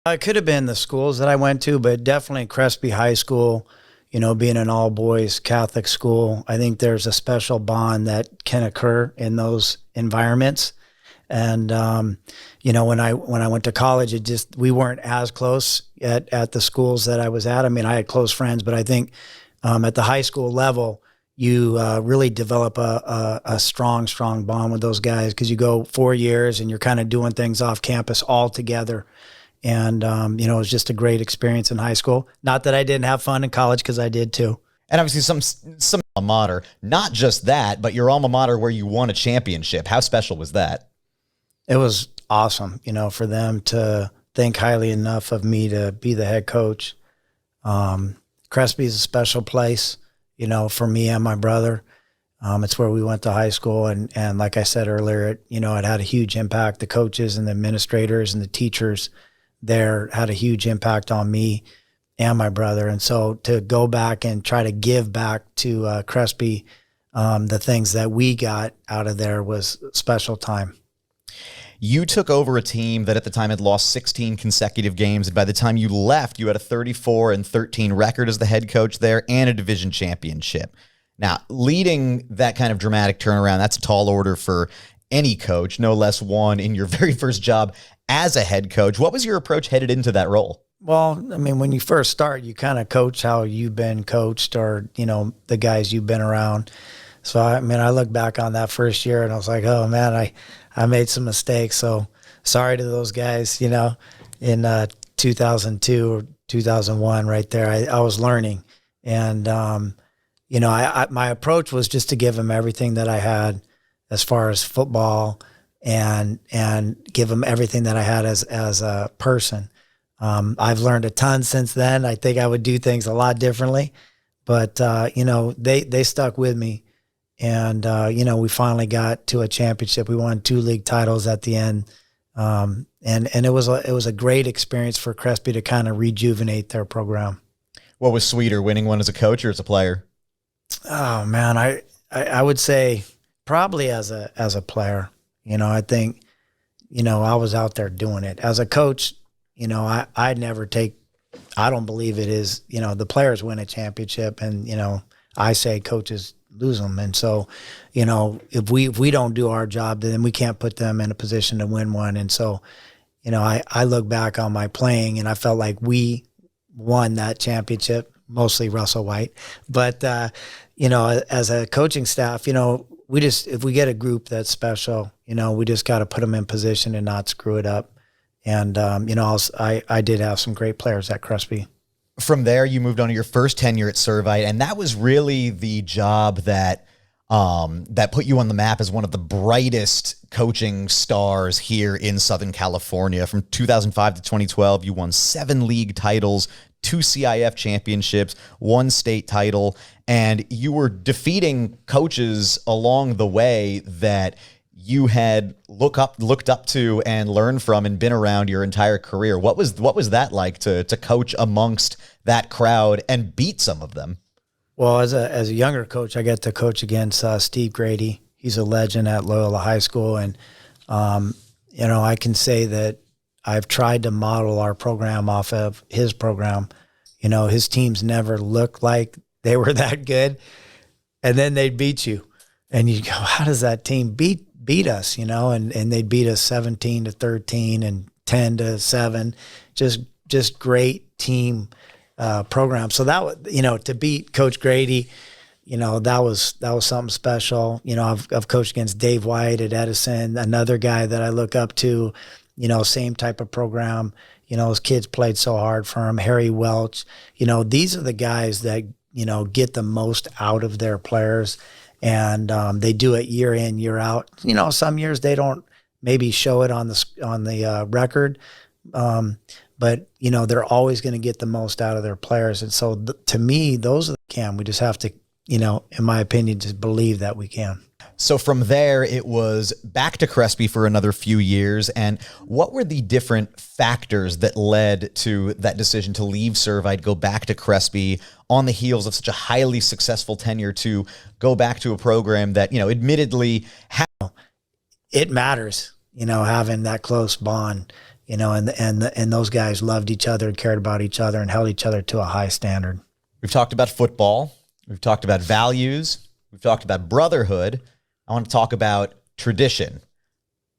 It could have been the schools that I went to, but definitely Crespi High School, being an all boys Catholic school. I think there's a special bond that can occur in those environments. And, when I went to college, we weren't as close at the schools that I was at. I mean, I had close friends, but I think at the high school level, you really develop a strong, strong bond with those guys because you go 4 years and you're kind of doing things off campus all together. And, it was just a great experience in high school. Not that I didn't have fun in college, because I did too. And obviously some alma mater, not just that, but your alma mater where you won a championship. How special was that? It was awesome, for them to think highly enough of me to be the head coach. Crespi is a special place, for me and my brother. It's where we went to high school. And like I said earlier, it had a huge impact. The coaches and the administrators and the teachers there had a huge impact on me and my brother. And so to go back and try to give back to Crespi the things that we got out of there was a special time. You took over a team that at the time had lost 16 consecutive games. And by the time you left, you had a 34-13 record as the head coach there and a division championship. Now, leading that kind of dramatic turnaround, that's a tall order for any coach, no less one in your very first job as a head coach. What was your approach headed into that role? Well, I mean, when you first start, you kind of coach how you've been coached or, the guys you've been around. So, I look back on that first year and I was like, oh, man, I made some mistakes. So sorry to those guys, in 2002 or 2001 right there. I was learning. And, my approach was just to give them everything that I had as far as football and give them everything that I had as a person. I've learned a ton since then. I think I would do things a lot differently, but, they stuck with me. And, we finally got to a championship. We won 2 league titles at the end. And it was a great experience for Crespi to kind of rejuvenate their program. What was sweeter, winning one as a coach or as a player? Oh man, I would say probably as a player. I think, I was out there doing it. As a coach, I'd never I don't believe it is, the players win a championship and, I say coaches lose them. And so, if we don't do our job, then we can't put them in a position to win one. And so, I look back on my playing and I felt like we won that championship, mostly Russell White. But, as a coaching staff, if we get a group that's special, we just got to put them in position and not screw it up. And, I did have some great players at Crespi. From there, you moved on to your first tenure at Servite, and that was really the job that put you on the map as one of the brightest coaching stars here in Southern California. From 2005 to 2012, you won 7 league titles, 2 CIF championships, 1 state title, and you were defeating coaches along the way that you had looked up to and learned from and been around your entire career. What was that like to coach amongst that crowd and beat some of them? Well, as a younger coach, I got to coach against Steve Grady. He's a legend at Loyola High School, and I can say that I've tried to model our program off of his program. His teams never looked like they were that good, and then they'd beat you, and you go, "How does that team beat us?" And they'd beat us 17-13 and 10-7. Just great team program. So that was, to beat Coach Grady, that was something special. I've coached against Dave White at Edison, another guy that I look up to, same type of program. His kids played so hard for him. Harry Welch, these are the guys that, get the most out of their players. And they do it year in, year out. Some years they don't maybe show it on the record, but they're always going to get the most out of their players. And so to me, those are the can. We just have to, in my opinion, just believe that we can. So from there, it was back to Crespi for another few years. And what were the different factors that led to that decision to leave Servite, go back to Crespi on the heels of such a highly successful tenure, to go back to a program that, admittedly it matters, having that close bond. and those guys loved each other and cared about each other and held each other to a high standard. We've talked about football. We've talked about values. We've talked about brotherhood. I want to talk about tradition.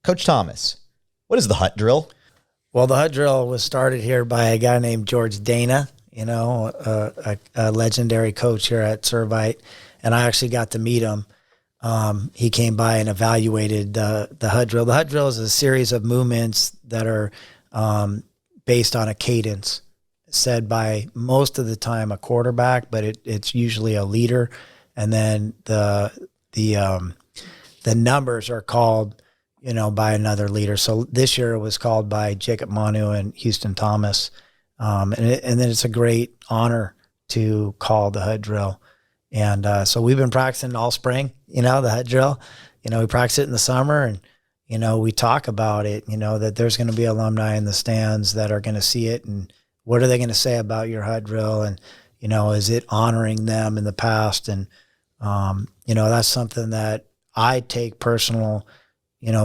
Coach Thomas, what is the hut drill? Well, the hut drill was started here by a guy named George Dana, a legendary coach here at Servite, and I actually got to meet him. He came by and evaluated the hut drill. The hut drill is a series of movements that are based on a cadence, said by most of the time a quarterback, but it's usually a leader, and then the numbers are called by another leader. So this year it was called by Jacob Manu and Houston Thomas. And then it's a great honor to call the hut drill. And so we've been practicing all spring, the hut drill. We practice it in the summer, and, we talk about it, that there's going to be alumni in the stands that are going to see it. And what are they going to say about your hut drill? And, is it honoring them in the past? And, that's something that I take personal,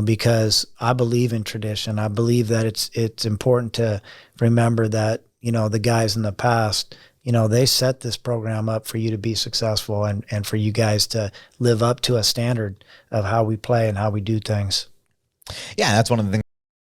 because I believe in tradition. I believe that it's important to remember that, the guys in the past, they set this program up for you to be successful and for you guys to live up to a standard of how we play and how we do things. Yeah, that's one of the things